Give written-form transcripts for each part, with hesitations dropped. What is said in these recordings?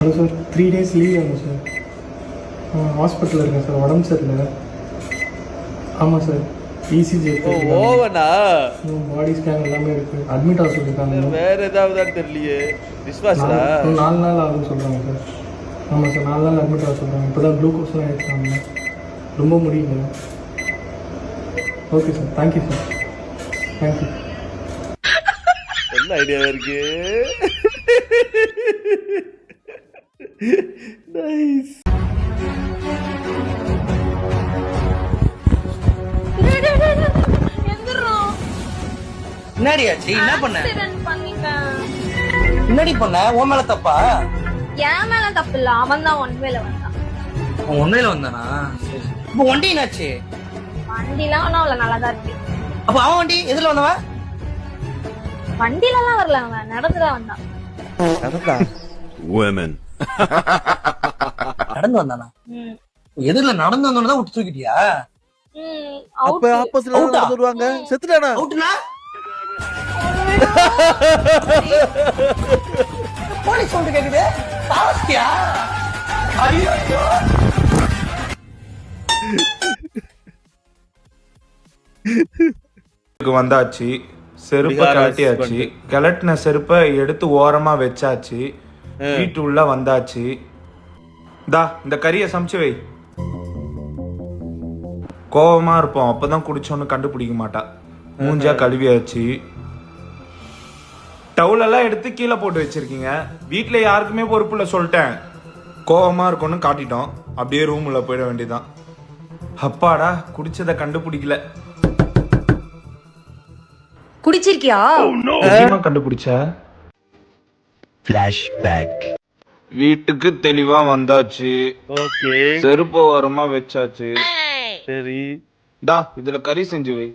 Hello sir, 3 days leave வேணும் sir. ஹாஸ்பிட்டலில் இருக்கேன் சார், உடம்பு சரியில்லை. ஆமாம் சார், இசிஜி ஓவனா பாடி ஸ்கேன் எல்லாமே இருக்குது. அட்மிட் ஆக சொல்லியிருக்காங்க. வேற ஏதாவது தெரியலையே. விஸ்வாசா 4 நாள் ஆகும்னு சொல்கிறாங்க சார். ஆமாம் சார், 4 நாள் அட்மிட் ஆக சொல்கிறாங்க. இப்போ தான் குளுக்கோஸ்லாம் எடுத்தாங்க. ரொம்ப முடியல. Okay sir, thank you sir. Thank you. என்ன ஐடியாவா இருக்கு. நைஸ். என்னடி ஆச்சு? என்ன பண்ண? என்னடி பண்ண? உன் மேல தப்பா? என் மேல தப்பு இல்ல, அவன் தான் ஒன்வேல வந்தான். அவன் உண்மையில வந்தானா? இப்ப வண்டி என்னாச்சு? வண்டிலாம் ஒன்னும் அவ்வளவு நல்லாதான் இருக்கு. அப்ப அவன் வண்டி எதுல வந்தவன்? வண்டில எல்லாம் வரல, அவன் நடந்துதான் வந்தான். நடந்து வந்தானா? எதுல நடந்து வந்தோன்னு விட்டு தூக்கிட்டியா? அப்ப ஆப்போசிட்ல நடந்து வருவாங்க. செத்துட்டானா? அவுட்னா? போலீஸ் சவுண்ட் கேக்குது. தாவஸ்தியா? ஐயோ. வந்தாச்சு. செருப்பை கழட்டியாச்சு. கிளட்டின செருப்பை எடுத்து ஓரமா வச்சாச்சு. வீட்டு உள்ள வந்தாச்சு. தா இந்த கறியை சமைச்சு வை. கோவமா இருப்போம், அப்பதான் குடிச்சோன்னு கண்டுபிடிக்க மாட்டா. மூஞ்சா கழுவியாச்சு. டவுலெல்லாம் எடுத்து கீழே போட்டு வச்சிருக்கீங்க. வீட்டுல யாருக்குமே பொறுப்பு இல்லை சொல்லிட்டேன். கோவமா இருக்கும்னு காட்டிட்டோம். அப்படியே ரூம்ல போயிட வேண்டியதான். அப்பாடா, குடிச்சதை கண்டுபிடிக்கல. குடிச்சிருக்கியா? கண்டுபிடிச்ச ஃபிளாஷ்பேக். வீட்டுக்கு தெளிவா வந்தாச்சு. ஓகே, செருப்பு ஓரமா வச்சாச்சு. சரி, தா இதுல கறி செஞ்சு வை.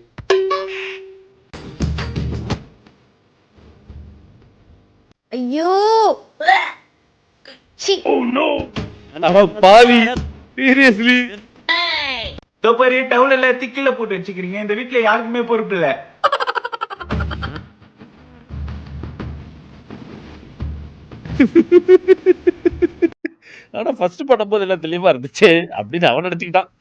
ஐயோ பாவி, சீரியஸ்லி. தோப்பரி டவுல் எல்லாம் திக்கில போட்டு வச்சுக்கிறீங்க. இந்த வீட்டுல யாருக்குமே பொறுப்பு இல்ல. ஆனா ஃபர்ஸ்ட் பண்ணும்போது எல்லாம் தெளிவா இருந்துச்சு அப்படின்னு அவன் நினைச்சுக்கிட்டான்.